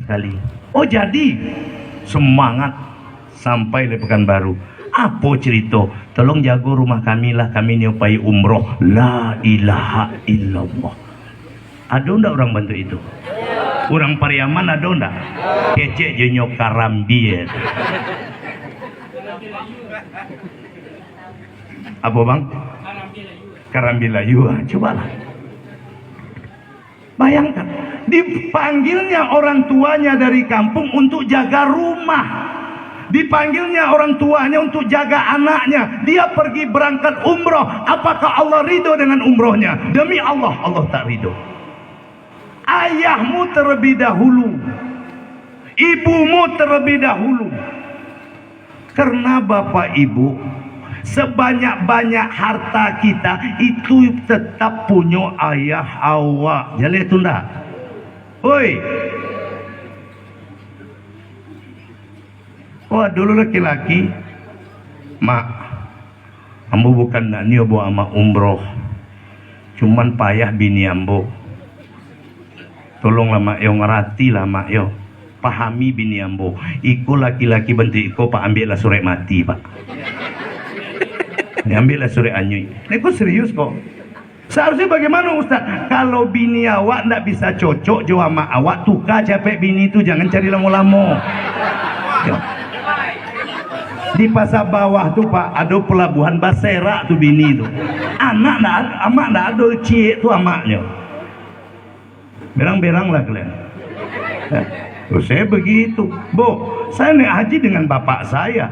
kali. Oh jadi semangat sampai di Pekanbaru. Apa cerita? Tolong jaga rumah kami lah, kami ni upai umroh. La ilaha illallah. Ada ndak orang bantu itu? Orang Pariaman ada ndak? Kecek je nyok Karambi. Apa bang? Karambi Layu. Cobalah. Bayangkan, dipanggilnya orang tuanya dari kampung untuk jaga rumah. Dipanggilnya orang tuanya untuk jaga anaknya. Dia pergi berangkat umroh. Apakah Allah ridho dengan umrohnya? Demi Allah, Allah tak ridho. Ayahmu terlebih dahulu, ibumu terlebih dahulu. Karena bapak ibu, sebanyak-banyak harta kita itu tetap punya ayah awak. Jadi itu ndak? Oi. Wah dulu laki-laki, mak, ambo bukan nak niat bawa ama umroh, cuman payah bini ambo. Tolonglah mak yo, ngerati lah mak yo, pahami bini ambo. Iko laki-laki bentuk iko pak ambillah surat mati pak. Ambillah surat anyui. Ini kok serius kok. Seharusnya bagaimana Ustaz? Kalau bini awak ndak bisa cocok jo sama awak, tukar capek bini itu, jangan cari lama-lama. Di pasar bawah tuh pak ada pelabuhan Basera tuh bini tuh. Anak ndak ada cik tuh amaknya. Berang-berang lah kalian. Saya begitu, Bu, saya naik haji dengan bapak saya.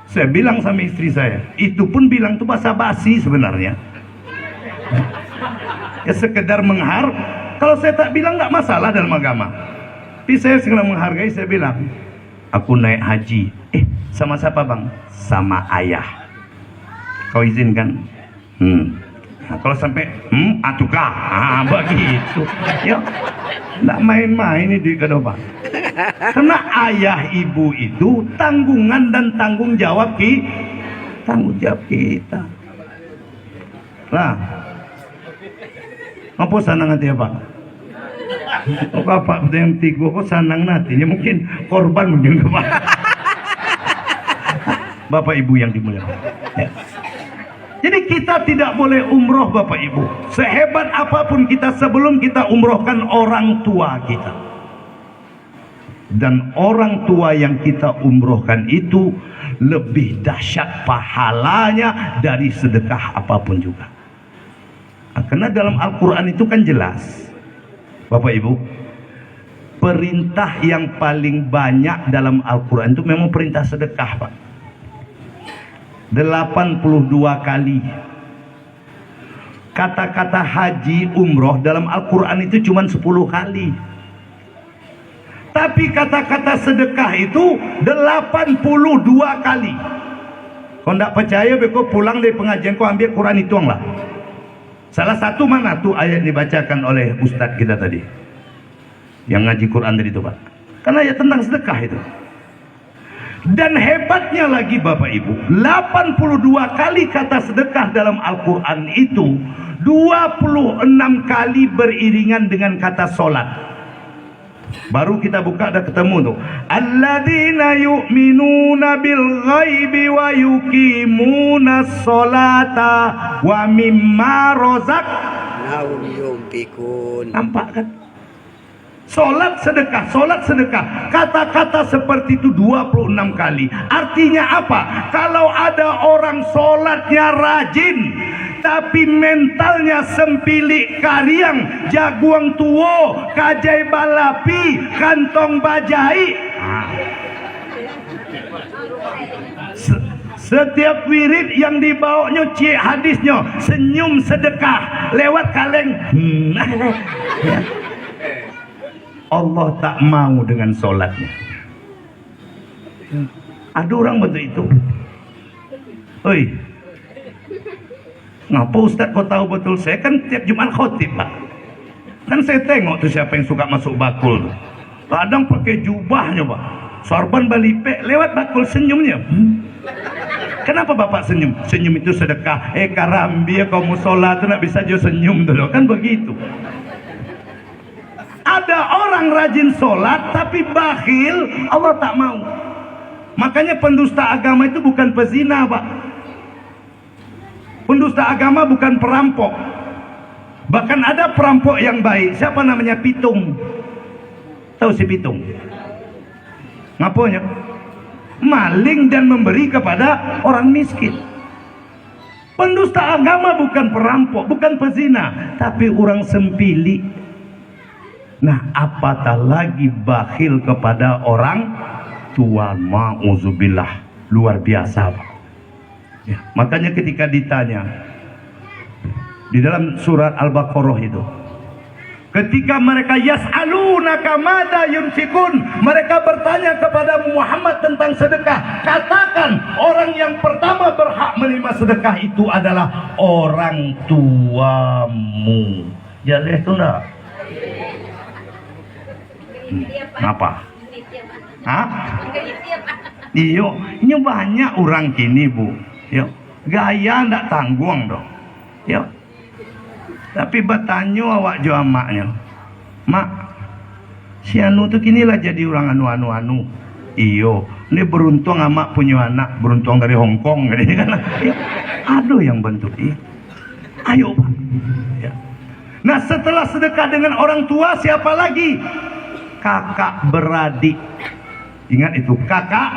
Saya bilang sama istri saya, itu pun bilang tuh basa-basi sebenarnya. Ya sekedar mengharap. Kalau saya tak bilang nggak masalah dalam agama. Tapi saya sedang menghargai, saya bilang, aku naik haji. Sama siapa bang? Sama ayah. Kau izinkan? Nah, kalau sampai atukah? Begitu. Ya, nggak main-main ini di kedua. Karena ayah ibu itu tanggungan dan tanggung jawab kita. Nah, apa sanang hati apa? Oh bapak yang tiga kok sanang nantinya mungkin korban mungkin bapak. Bapak ibu yang dimuliakan. Ya. Jadi kita tidak boleh umroh bapak ibu. Sehebat apapun kita sebelum kita umrohkan orang tua kita. Dan orang tua yang kita umrohkan itu lebih dahsyat pahalanya dari sedekah apapun juga. Nah, karena dalam Al-Quran itu kan jelas, bapak ibu, perintah yang paling banyak dalam Al-Quran itu memang perintah sedekah pak. 82 kali. Kata-kata haji umroh dalam Al-Quran itu cuma 10 kali. Tapi kata-kata sedekah itu 82 kali. Kau tidak percaya, kau pulang dari pengajian kau ambil Quran, hitung lah. Salah satu mana tuh ayat dibacakan oleh Ustadz kita tadi, yang ngaji Quran tadi itu pak. Karena ayat tentang sedekah itu. Dan hebatnya lagi bapak ibu, 82 kali kata sedekah dalam Al-Quran itu 26 kali beriringan dengan kata solat. Baru kita buka ada ketemu tuh, alladzina yu'minuna bil ghaibi wa yuqimuna sholata wa mimma razaqnahum yunfikun. Nampak kan? Solat sedekah, solat sedekah. Kata-kata seperti itu 26 kali. Artinya apa? Kalau ada orang solatnya rajin, tapi mentalnya sempilik kariang, jaguang tuo, kajai balapi, kantong bajai. Setiap wirid yang dibawanya cik hadisnya senyum sedekah lewat kaleng. Allah tak mau dengan solatnya. Ada orang betul itu. Oi, ngapa Ustaz kau tahu betul? Saya kan tiap Jumat khotib pak. Kan saya tengok tuh siapa yang suka masuk bakul tuh. Kadang pakai jubahnya pak, sorban balipek, lewat bakul senyumnya. Kenapa bapak senyum? Senyum itu sedekah. Karambi kau mau sholat tuh nak bisa jo senyum dulu kan begitu. Ada orang rajin sholat tapi bakhil, Allah tak mau. Makanya pendusta agama itu bukan pezina, Pak. Pendusta agama bukan perampok. Bahkan ada perampok yang baik. Siapa namanya? Pitung. Tahu si Pitung? Ngaponya? Maling dan memberi kepada orang miskin. Pendusta agama bukan perampok, bukan pezina, tapi orang sempili. Nah, apatah lagi bakhil kepada orang tua. Ma'udzubillah, luar biasa, Pak. Ya, makanya ketika ditanya di dalam surat Al-Baqarah itu, ketika mereka yas'alunaka madza yunfikun, mereka bertanya kepada Muhammad tentang sedekah, katakan orang yang pertama berhak menerima sedekah itu adalah orang tuamu. Jaleh itu enggak? Apa? Hah? Iyo, ini banyak orang kini, Bu. Yo, gaya ndak tanggung dong. Yo. Tapi bertanya awak jo amaknya, mak, si anu tuh kini lah jadi orang anu. Iyo, ini beruntung amak punya anak, beruntung dari Hong Kong, kan? Aduh yang bentuk ini. Ayo, Pak. Ya. Nah, setelah sedekah dengan orang tua, siapa lagi? Kakak beradik. Ingat itu, kakak.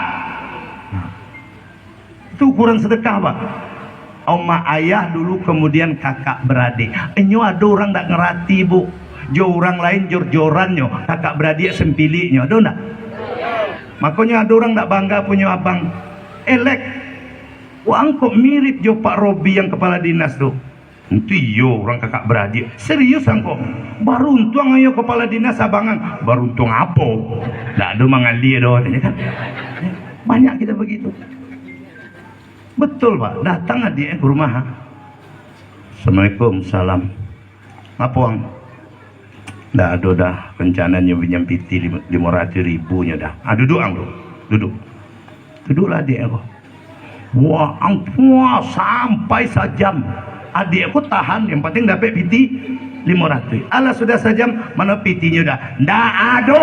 Itu ukuran sedekah, Pak. Oma ayah dulu, kemudian kakak beradik. Enyo ada orang tak ngerti, Bu. Jo orang lain jor-jorannya, kakak beradik sempiliknya. Ada enggak? Makanya ada orang tak bangga punya abang elek. Wah, kok mirip jo Pak Robi yang kepala dinas tuh. Itu iyo orang kakak beradik. Serius angko. Baruntung ayo kepala dinas abangan. Baruntung apa? Tak ada mangali doh, kan? Banyak kita begitu. Betul, Pak. Datang adik ke rumah. Assalamualaikum, salam. Apa Wang? Dah ada dah rencananya pinjam piti 500.000 nya dah. Duduk ang bro. Duduklah adik aku. Wah, angpua sampai sejam. Adik aku tahan, yang penting dapat piti 500. Alah sudah sejam, mana pitinya dah? Ndak ada.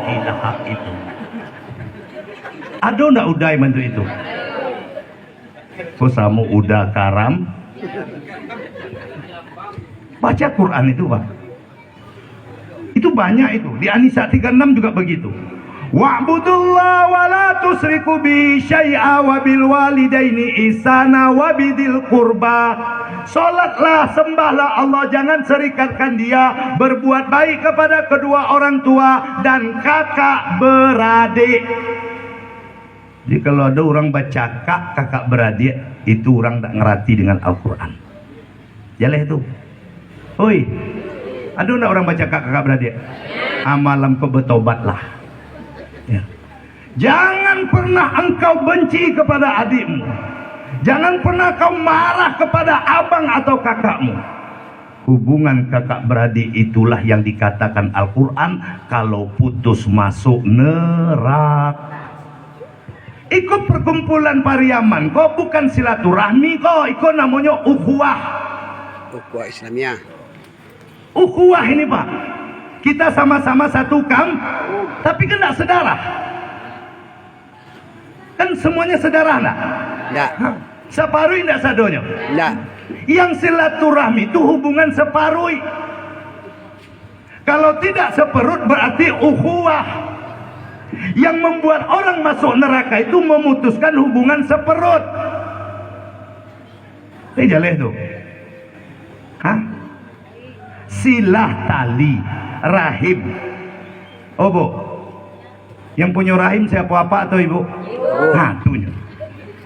Ilaha itu. Ada ndak udai bantu itu? Kau samu udah karam baca Quran itu, Pak. Itu banyak itu. Di An-Nisa 36 juga begitu. Wa'budullah wa la tusriku bi syai'a wa bil walidaini ihsana wa bidil qurba. Salatlah, sembahlah Allah, jangan serikatkan dia, berbuat baik kepada kedua orang tua dan kakak beradik. Jadi kalau ada orang baca kakak beradik, itu orang tak ngerti dengan Al-Quran. Jalah itu. Oi, ada enggak orang baca kakak beradik? Malam kau bertobatlah. Ya. Jangan pernah engkau benci kepada adikmu. Jangan pernah kau marah kepada abang atau kakakmu. Hubungan kakak beradik itulah yang dikatakan Al-Quran kalau putus masuk neraka. Ikut perkumpulan Pariaman, kok bukan silaturahmi, kok ikut namanya ukhuwah. Ukhuwah Islamiyah. Ukhuwah ini, Pak. Kita sama-sama satu tapi kan tidak sedarah. Kan semuanya sedarah enggak? Enggak. Separui enggak sadonya? Enggak. Yang silaturahmi itu hubungan separui. Kalau tidak seperut berarti ukhuwah. Yang membuat orang masuk neraka itu memutuskan hubungan seperut. Ini jalan itu. Hah? Silah tali rahim. Oh, Bu. Yang punya rahim siapa, apa atau Ibu? Nah, itunya.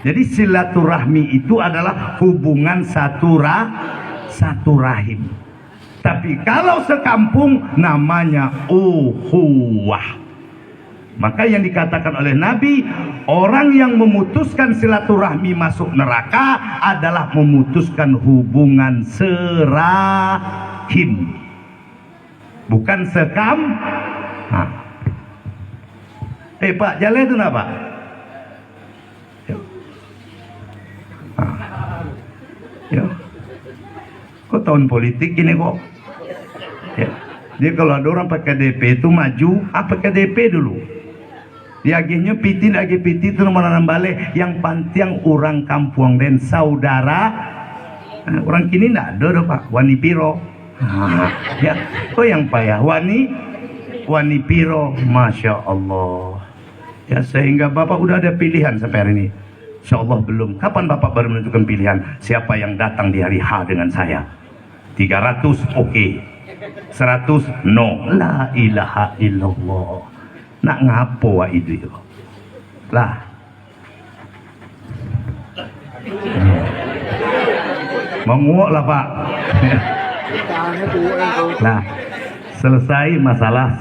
Jadi silaturahmi itu adalah hubungan satu rahim. Tapi kalau sekampung namanya ukhuwah. Maka yang dikatakan oleh Nabi, orang yang memutuskan silaturahmi masuk neraka adalah memutuskan hubungan serahim, bukan sekam. Pak, jalan itu enggak, Pak? Kok tahun politik ini kok? Ya. Dia kalau ada orang pakai DP itu maju, pakai DP dulu. Dia akhirnya piti itu nomor balik yang pantiang orang kampung dan saudara. Nah, orang kini ndak ada Pak, wani piro. Ya, kok yang payah wani piro, masya Allah. Ya sehingga Bapak udah ada pilihan sampai hari ini. Insya Allah belum. Kapan Bapak baru menentukan pilihan? Siapa yang datang di hari H dengan saya? 300 oke. 100 no. La ilaha illallah. Nak ngapo wa itu lah. Menguak lah Pak. Nah selesai masalah